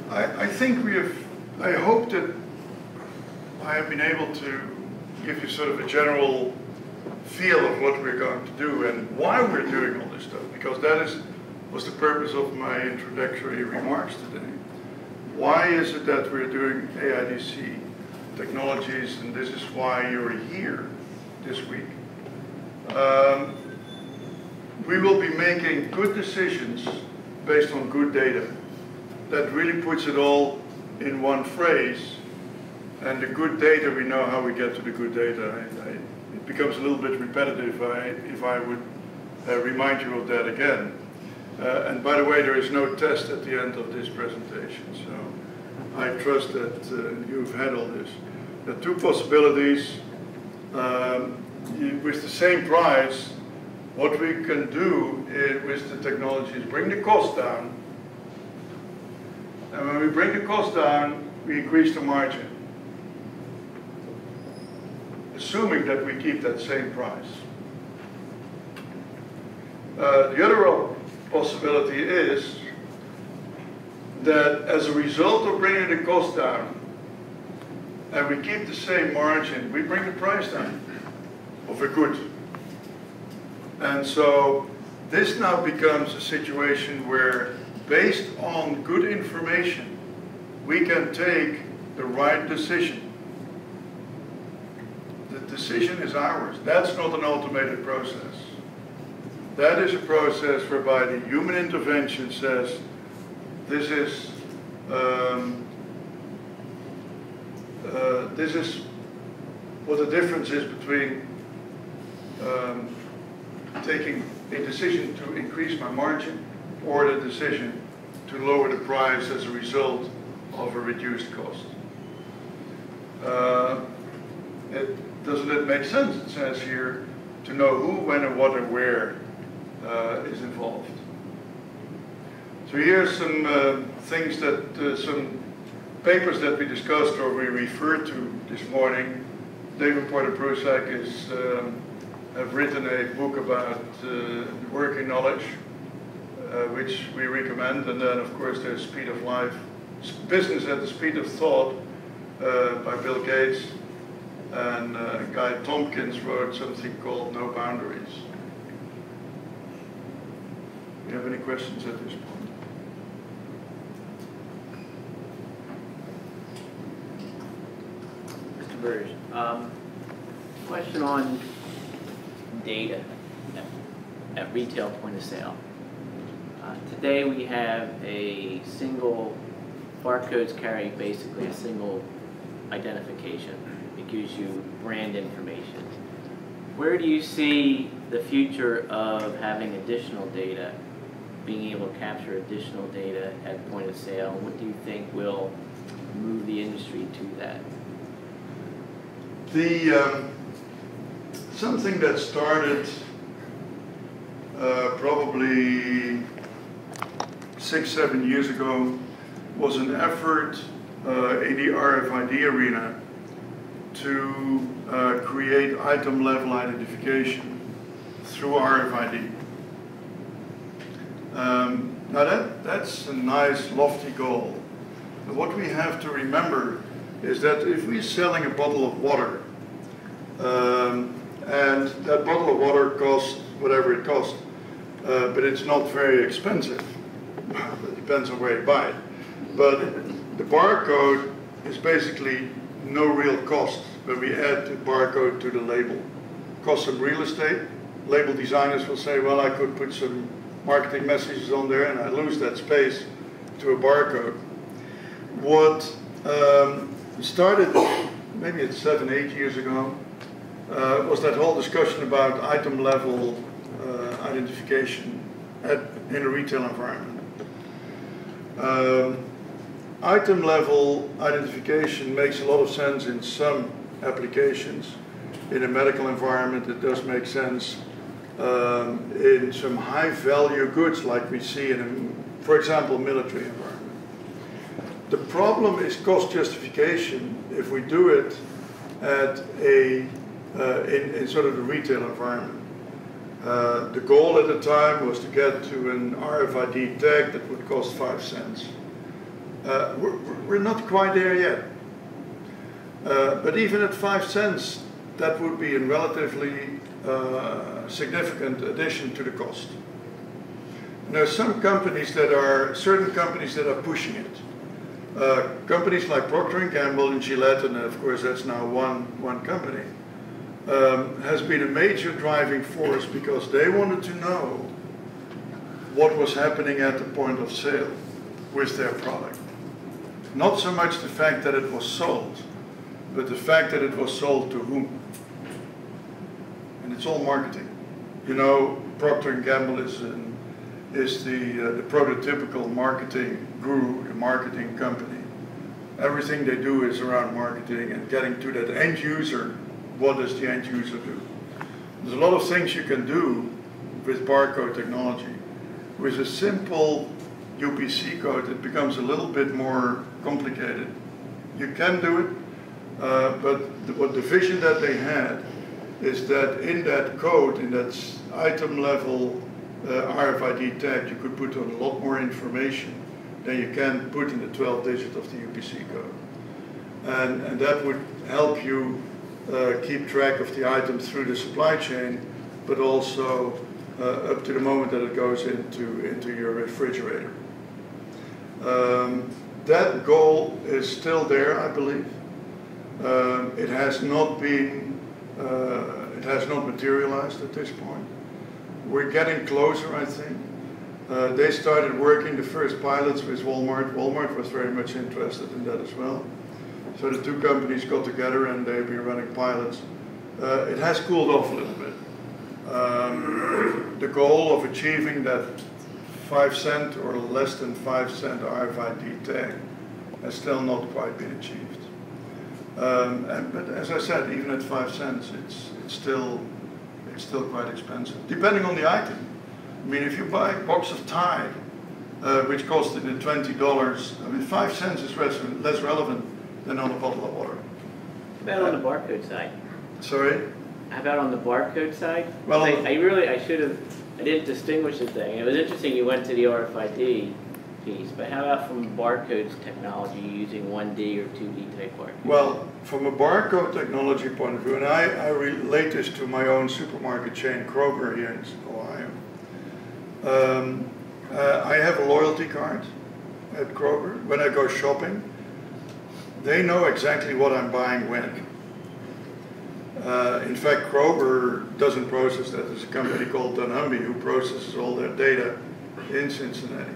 I think I hope that I have been able to give you sort of a general feel of what we're going to do and why we're doing all this stuff, because that was the purpose of my introductory remarks today. Why is it that we're doing AIDC technologies, and this is why you're here this week. We will be making good decisions based on good data. That really puts it all in one phrase, and the good data, we know how we get to the good data. It becomes a little bit repetitive if I would remind you of that again. And by the way, there is no test at the end of this presentation, so I trust that you've had all this. There are two possibilities. With the same price, what we can do with the technology is bring the cost down. And when we bring the cost down, we increase the margin, assuming that we keep that same price. The other possibility is that as a result of bringing the cost down, and we keep the same margin, we bring the price down of a good. And so this now becomes a situation where, based on good information, we can take the right decision. The decision is ours. That's not an automated process. That is a process whereby the human intervention says, this is what the difference is between taking a decision to increase my margin or the decision to lower the price as a result of a reduced cost. Doesn't it make sense? It says here to know who, when, and what, and where is involved. So here's some things that, some papers that we discussed or we referred to this morning. David Porter-Prusak have written a book about working knowledge, which we recommend. And then, of course, there's Speed of Life, Business at the Speed of Thought by Bill Gates. And Guy Tompkins wrote something called No Boundaries. Do you have any questions at this point? Mr. Berge, question on data at retail point of sale. Today we have a single, barcodes carry basically a single identification. It gives you brand information. Where do you see the future of having additional data, being able to capture additional data at point of sale? What do you think will move the industry to that? Something that started probably 6-7 years ago was an effort in the RFID arena to create item level identification through RFID. Now that's a nice lofty goal. But what we have to remember is that if we're selling a bottle of water, and that bottle of water costs whatever it costs, but it's not very expensive. It depends on where you buy it. But the barcode is basically no real cost when we add the barcode to the label. Costs some real estate. Label designers will say, well, I could put some marketing messages on there and I lose that space to a barcode. What started, maybe it's 7-8 years ago, was that whole discussion about item level identification in a retail environment. Item level identification makes a lot of sense in some applications. In a medical environment, it does make sense in some high value goods like we see in, for example, military environment. The problem is cost justification if we do it at in sort of the retail environment. The goal at the time was to get to an RFID tag that would cost 5 cents. We're not quite there yet. But even at 5 cents, that would be a relatively significant addition to the cost. And there are certain companies that are pushing it. Companies like Procter & Gamble and Gillette, and of course that's now one company, has been a major driving force because they wanted to know what was happening at the point of sale with their product. Not so much the fact that it was sold, but the fact that it was sold to whom. And it's all marketing. You know, Procter & Gamble is the prototypical marketing guru, the marketing company. Everything they do is around marketing and getting to that end user. What does the end user do? There's a lot of things you can do with barcode technology. With a simple UPC code, it becomes a little bit more complicated. You can do it, but what the vision that they had is that in that code, in that item level RFID tag, you could put on a lot more information than you can put in the 12 digit of the UPC code. And that would help you keep track of the item through the supply chain, but also up to the moment that it goes into your refrigerator. That goal is still there, I believe. It has not materialized at this point. We're getting closer, I think. They started working the first pilots with Walmart. Walmart was very much interested in that as well. So the two companies got together and they've been running pilots. It has cooled off a little bit. The goal of achieving that 5 cent or less than 5 cent RFID tag has still not quite been achieved. But as I said, even at 5 cents, it's still quite expensive, depending on the item. I mean, if you buy a box of Thai, which costs in the $20, I mean, 5 cents is less relevant than on a bottle of water. How about on the barcode side? Sorry? How about on the barcode side? Well, I didn't distinguish the thing. It was interesting you went to the RFID piece, but how about from barcodes technology using 1D or 2D type barcodes? Well, from a barcode technology point of view, and I relate this to my own supermarket chain, Kroger, here in Ohio. I have a loyalty card at Kroger. When I go shopping, they know exactly what I'm buying when. In fact, Kroger doesn't process that. There's a company called dunnhumby who processes all their data in Cincinnati.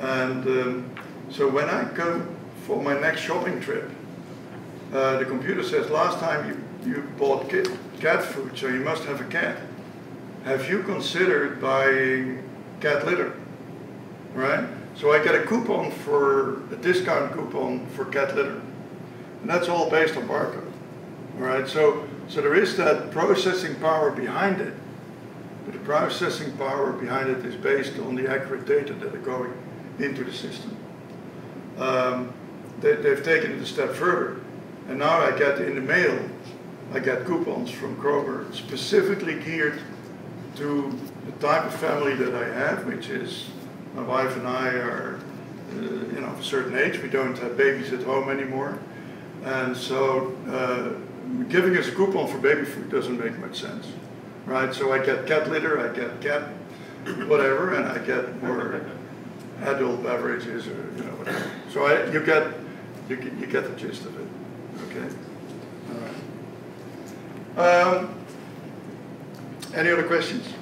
And so when I go for my next shopping trip, the computer says, last time you bought cat food, so you must have a cat. Have you considered buying cat litter? Right? So I get a discount coupon for cat litter. And that's all based on barcode. All right? So there is that processing power behind it. But the processing power behind it is based on the accurate data that are going into the system. They've taken it a step further. And now I get in the mail, I get coupons from Kroger specifically geared to the type of family that I have, which is my wife and I are of a certain age. We don't have babies at home anymore. And so giving us a coupon for baby food doesn't make much sense. Right? So I get cat litter, I get cat whatever, and I get more adult beverages or whatever. So you get the gist of it. Okay. All right. Any other questions?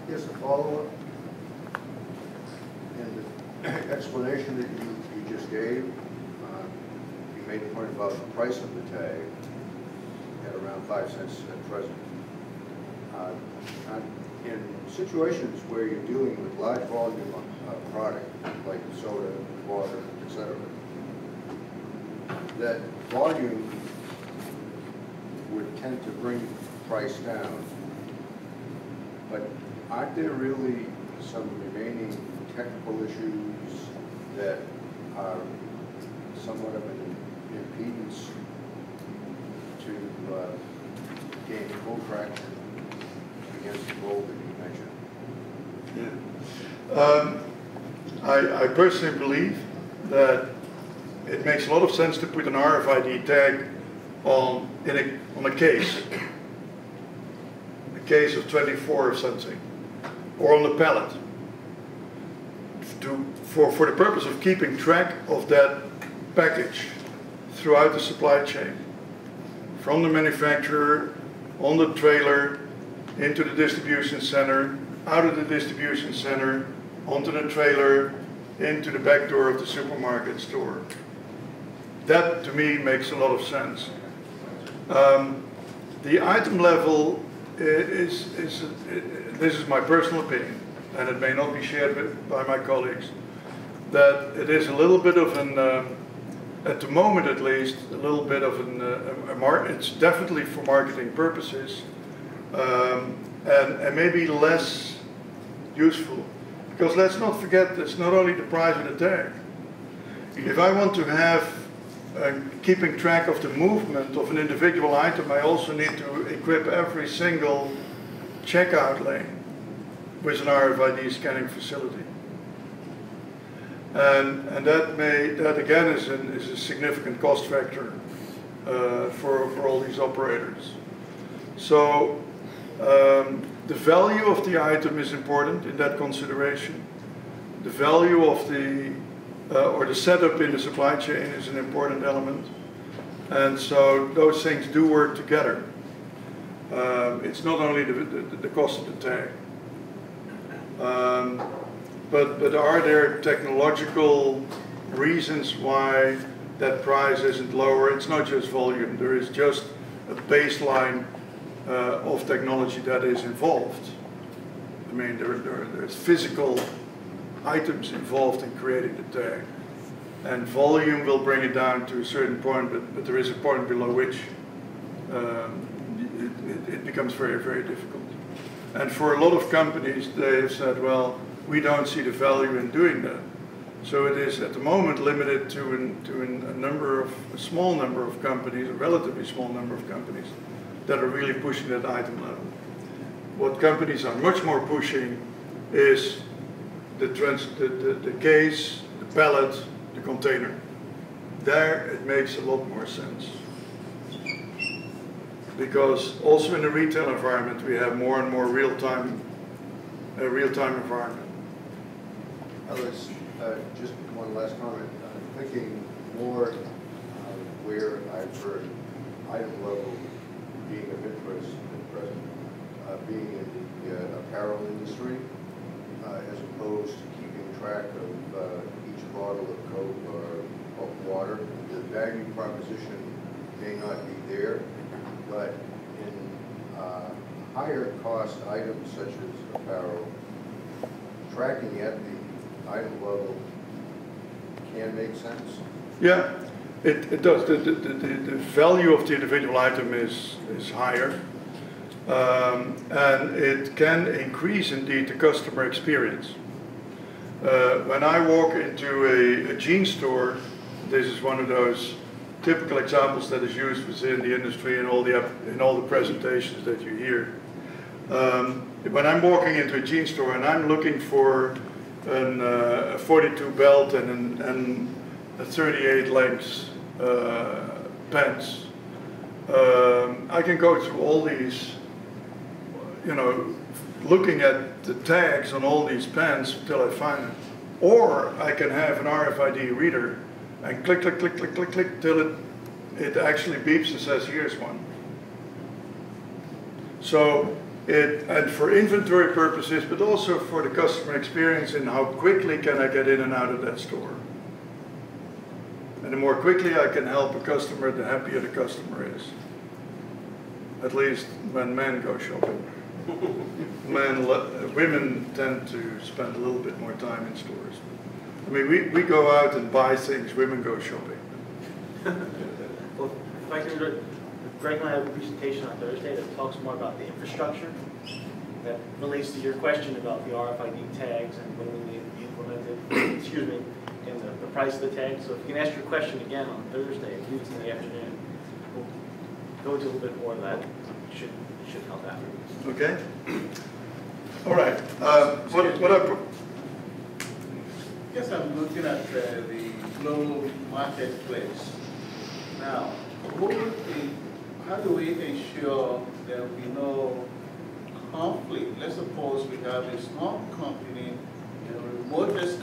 Yes, a follow-up. In the explanation that you just gave, you made the point about the price of the tag at around 5 cents at present. In situations where you're dealing with large volume of product, like soda, water, etc., that volume would tend to bring price down. But aren't there really some remaining technical issues that are somewhat of an impedance to gain full traction against the goal that you Yeah. I personally believe that it makes a lot of sense to put an RFID tag on a case of 24 or something, or on the pallet, for the purpose of keeping track of that package throughout the supply chain, from the manufacturer, on the trailer, into the distribution center, out of the distribution center, onto the trailer, into the back door of the supermarket store. That, to me, makes a lot of sense. The item level this is my personal opinion, and it may not be shared by my colleagues, that it is a little bit of an, at the moment at least, a little bit of it's definitely for marketing purposes, and maybe less useful. Because let's not forget, it's not only the price of the tag. If I want to have keeping track of the movement of an individual item, I also need to equip every single checkout lane with an RFID scanning facility. And that again is a significant cost factor for all these operators. So the value of the item is important in that consideration. The value of the or the setup in the supply chain is an important element, and so those things do work together. It's not only the cost of the tag, but are there technological reasons why that price isn't lower? It's not just volume. There is just a baseline of technology that is involved. I mean, there's physical items involved in creating the tag, and volume will bring it down to a certain point, but there is a point below which it becomes very, very difficult. And for a lot of companies, they have said, well, we don't see the value in doing that. So it is at the moment limited to a small number of companies, a relatively small number of companies, that are really pushing that item level. What companies are much more pushing is the case, the pallet, the container. There it makes a lot more sense. Because also in the retail environment we have more and more real-time environment. Alice, just one last comment. I'm thinking more where I've heard item level being of interest at present, being in the apparel industry, as opposed to keeping track of each bottle of Coke or of water. The value proposition may not be there, but in higher cost items such as apparel, tracking at the item level can make sense? Yeah, it does. The value of the individual item is higher. And it can increase indeed the customer experience. When I walk into a jean store, this is one of those typical examples that is used within the industry in all the presentations that you hear. When I'm walking into a jean store and I'm looking for a 42 belt and a 38 length pants, I can go through all these, looking at the tags on all these pants until I find it. Or I can have an RFID reader and click, click, click, click, click, click till it actually beeps and says, here's one. So and for inventory purposes, but also for the customer experience in how quickly can I get in and out of that store. And the more quickly I can help a customer, the happier the customer is. At least when men go shopping. Women tend to spend a little bit more time in stores. I mean, we go out and buy things, women go shopping. Well, if I can, Greg and I have a presentation on Thursday that talks more about the infrastructure that relates to your question about the RFID tags and when they need to be implemented, excuse me, and the price of the tag. So if you can ask your question again on Thursday, I believe it's in the afternoon, we'll go into a little bit more of that. Should help out. Okay. All right. What I Yes, I'm looking at the global marketplace. Now, how do we ensure there will be no conflict? Let's suppose we have a small company in the remotest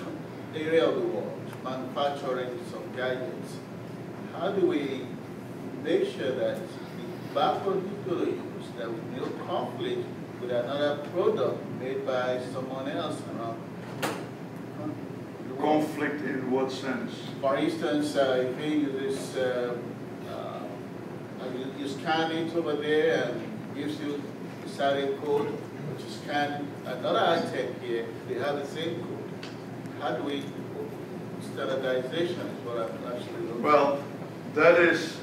area of the world manufacturing some gadgets. How do we make sure that the backbone people use, there will be no conflict with another product made by someone else around? conflict in what sense? For instance, if he uses, you scan it over there and gives you the certain code, but you scan another item here, they have the same code. How do we, standardization is what I'm actually looking at. Well, that is,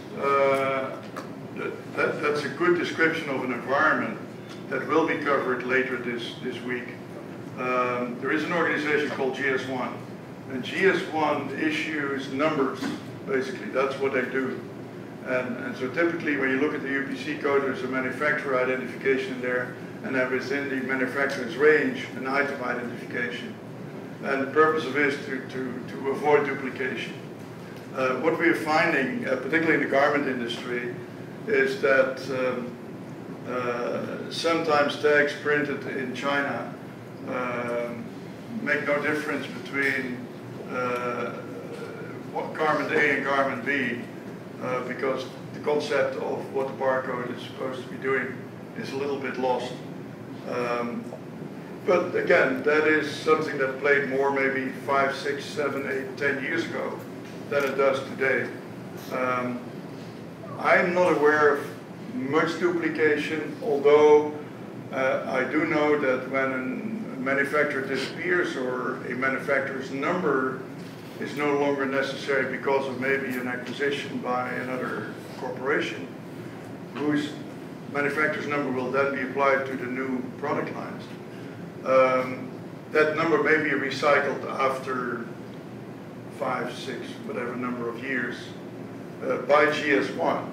that's a good description of an environment that will be covered later this week. There is an organization called GS1, and GS1 issues numbers, basically. That's what they do. And so typically when you look at the UPC code, there's a manufacturer identification there, and then within the manufacturer's range, an item identification. And the purpose of it is to avoid duplication. What we are finding, particularly in the garment industry, is that sometimes tags printed in China make no difference between garment A and garment B, because the concept of what the barcode is supposed to be doing is a little bit lost. But again, that is something that played more maybe 5, 6, 7, 8, 10 years ago than it does today. I'm not aware of much duplication, although I do know that when a manufacturer disappears or a manufacturer's number is no longer necessary because of maybe an acquisition by another corporation, whose manufacturer's number will then be applied to the new product lines. That number may be recycled after 5, 6, whatever number of years by GS1,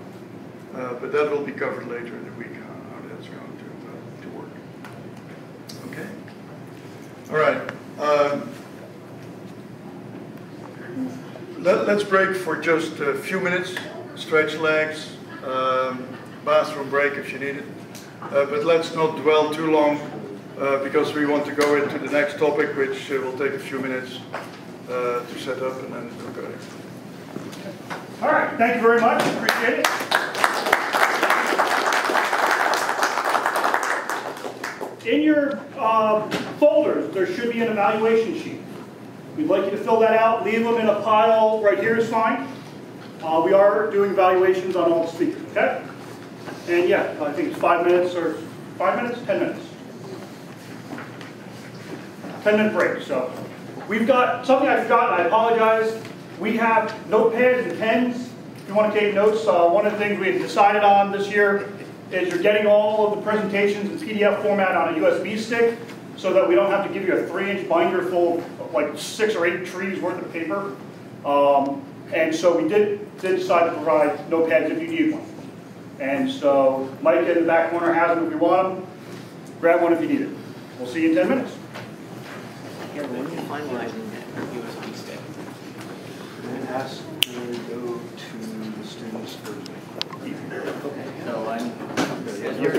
but that will be covered later in the week how that's going to work. Okay. All right. Let's break for just a few minutes. Stretch legs, bathroom break if you need it, but let's not dwell too long. Because we want to go into the next topic, which will take a few minutes to set up, and then we'll go there. All right, thank you very much. Appreciate it. In your folders, there should be an evaluation sheet. We'd like you to fill that out. Leave them in a pile right here is fine. We are doing evaluations on all the speakers, okay? And yeah, I think it's 5 minutes or 5 minutes, 10 minutes. 10-minute break. So we've got something I forgot, and I apologize. We have notepads and pens. If you want to take notes, one of the things we decided on this year is you're getting all of the presentations in PDF format on a USB stick, so that we don't have to give you a 3-inch binder full of like 6 or 8 trees worth of paper. And so we did decide to provide notepads if you need one. And so Mike in the back corner has them if you want them. Grab one if you need it. We'll see you in 10 minutes. Yeah, but when you finalizing that USB stick? It has to go to the students Thursday. Okay, so you're